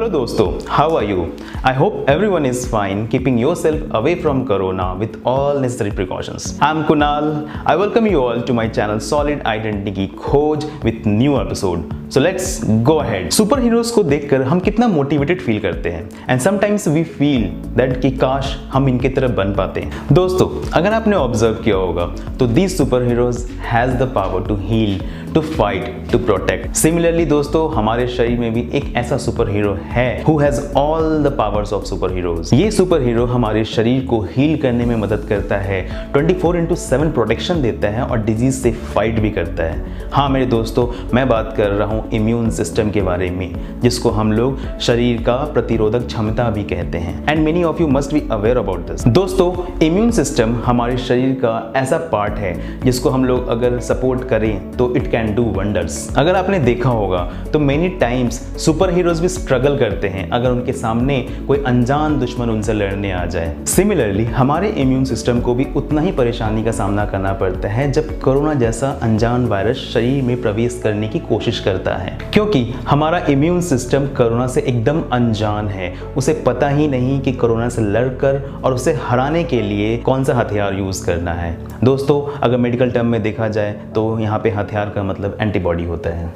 दोस्तों, how are you? I hope everyone is fine, keeping yourself away from corona with all necessary precautions. I'm Kunal. I welcome you all to my channel Solid Identity की खोज with new episode. So let's go ahead. Superheroes को देखकर हम कितना motivated feel करते हैं and sometimes we feel that कि काश हम इनके तरह बन पाते हैं। दोस्तों, अगर आपने ऑब्जर्व किया होगा तो these superheroes has the power to heal, to fight, to protect. Similarly दोस्तों, हमारे शरीर में भी एक ऐसा सुपर हीरो है who has all the powers of superheroes. ये सुपर हीरो हमारे शरीर को हील करने में मदद करता है, 24/7 प्रोटेक्शन देता है और डिजीज से फाइट भी करता है। हाँ मेरे दोस्तों, मैं बात कर रहा हूँ इम्यून सिस्टम के बारे में, जिसको हम लोग शरीर का प्रतिरोधक क्षमता भी कहते हैं and many of you must be aware about this. दोस्तों, इम्यून सिस्टम हमारे शरीर का ऐसा पार्ट है जिसको हम लोग अगर सपोर्ट करें तो इट कैन डू वंडर्स। अगर आपने देखा होगा तो मेनी टाइम्स सुपर हीरोज भी स्ट्रगल करते हैं अगर उनके सामने कोई अनजान दुश्मन उनसे लड़ने आ जाए। सिमिलरली हमारे इम्यून सिस्टम को भी उतना ही परेशानी का सामना करना पड़ता है जब कोरोना जैसा अनजान वायरस शरीर में प्रवेश करने की कोशिश करता है, क्योंकि हमारा इम्यून सिस्टम कोरोना से एकदम अनजान है। उसे पता ही नहीं कि कोरोना से लड़कर और उसे हराने के लिए कौन सा हथियार यूज करना है। दोस्तों, अगर मेडिकल टर्म में देखा जाए तो यहाँ पे हथियार का मतलब एंटीबॉडी होता है।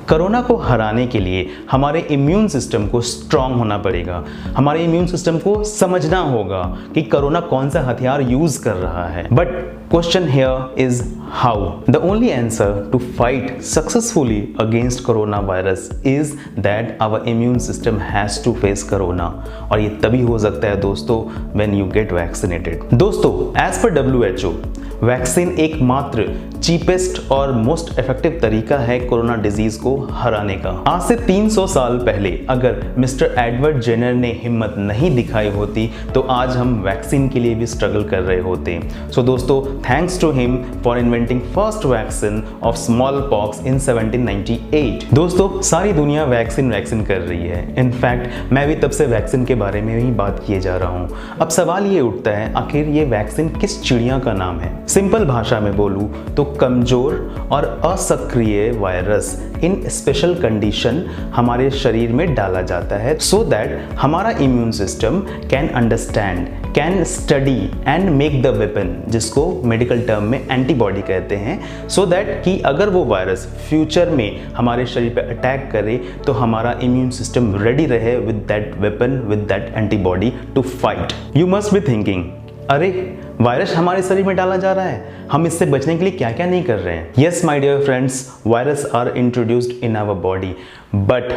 कोरोना को हराने के लिए हमारे इम्यून सिस्टम को स्ट्रांग होना पड़ेगा। हमारे इम्यून सिस्टम को समझना होगा कि कोरोना कौन सा हथियार यूज कर रहा है। But question here is how. The only answer to fight successfully against corona virus is that our immune system has to face corona, और ये तभी हो सकता है दोस्तों व्हेन यू गेट वैक्सीनेटेड। दोस्तों, एज पर WHO, वैक्सीन एकमात्र cheapest और मोस्ट इफेक्टिव तरीका है कोरोना डिजीज को हराने का। आज से 300 साल पहले अगर मिस्टर एडवर्ड जेनर ने हिम्मत नहीं दिखाई होती तो आज हम वैक्सीन के लिए भी स्ट्रगल कर रहे होते। सो दोस्तों, thanks to him for inventing first vaccine of smallpox in 1798। दोस्तों, सारी दुनिया वैक्सीन कर रही है। इनफैक्ट मैं भी तब से वैक्सीन के बारे में ही बात किए जा रहा हूँ। अब सवाल ये उठता है, आखिर ये वैक्सीन किस चिड़िया का नाम है? सिंपल भाषा में बोलूं तो कमजोर और असक्रिय वायरस इन स्पेशल कंडीशन हमारे शरीर में डाला जाता है सो दैट हमारा immune system can understand, can study and make the weapon, जिसको मेडिकल टर्म में एंटीबॉडी कहते हैं, सो दैट कि अगर वो वायरस फ्यूचर में हमारे शरीर पर अटैक करे तो हमारा इम्यून सिस्टम रेडी रहे with that weapon, with that antibody to fight. You must be thinking, अरे वायरस हमारे शरीर में डाला जा रहा है, हम इससे बचने के लिए क्या क्या नहीं कर रहे हैं। Yes my dear friends, virus are introduced in our body, but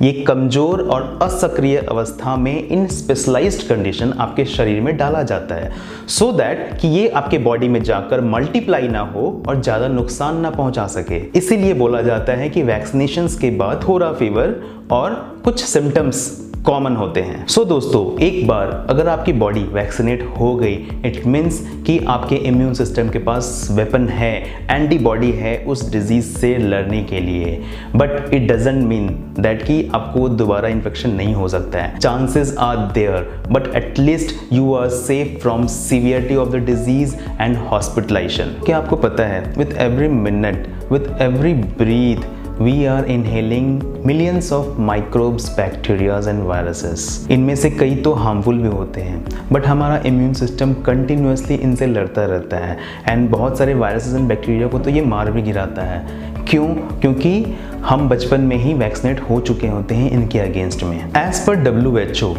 ये कमजोर और असक्रिय अवस्था में इन स्पेशलाइज्ड कंडीशन आपके शरीर में डाला जाता है सो दैट कि ये आपके बॉडी में जाकर मल्टीप्लाई ना हो और ज़्यादा नुकसान ना पहुंचा सके। इसीलिए बोला जाता है कि वैक्सीनेशंस के बाद थोड़ा फीवर और कुछ सिम्टम्स कॉमन होते हैं। सो दोस्तों, एक बार अगर आपकी बॉडी वैक्सीनेट हो गई, इट मीन्स कि आपके इम्यून सिस्टम के पास वेपन है, एंटीबॉडी है उस डिजीज से लड़ने के लिए। But it doesn't mean that कि आपको दोबारा इन्फेक्शन नहीं हो सकता है। Chances are there, but at least you are safe from severity of the disease and hospitalisation. क्या आपको पता है, with every minute, with every breath, we are inhaling millions of microbes, bacteria and viruses. इनमें से कई तो हार्मफुल भी होते हैं, बट हमारा इम्यून सिस्टम कंटिन्यूसली इनसे लड़ता रहता है एंड बहुत सारे वायरसेस एंड बैक्टीरिया को तो ये मार भी गिराता है। क्यों? क्योंकि हम बचपन में ही वैक्सीनेट हो चुके होते हैं इनके अगेंस्ट में। As per WHO,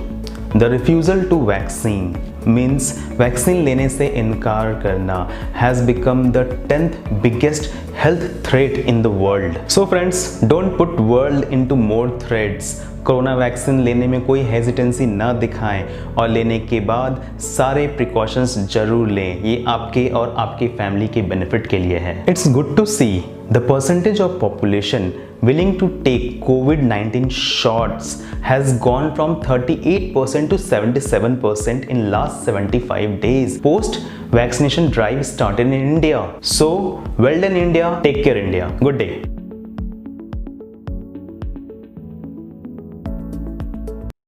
the refusal to vaccine means vaccine लेने से इनकार करना has become the 10th biggest health threat in the world. So friends, don't put world into more threats. Corona vaccine लेने में कोई हेजिटेंसी ना दिखाएं और लेने के बाद सारे प्रिकॉशंस जरूर लें। ये आपके और आपकी फैमिली के बेनिफिट के लिए है। It's good to see the percentage of population willing to take COVID-19 shots has gone from 38% to 77% in last 75 days. Post vaccination drive started in India. So well done India. Take care India. Good day.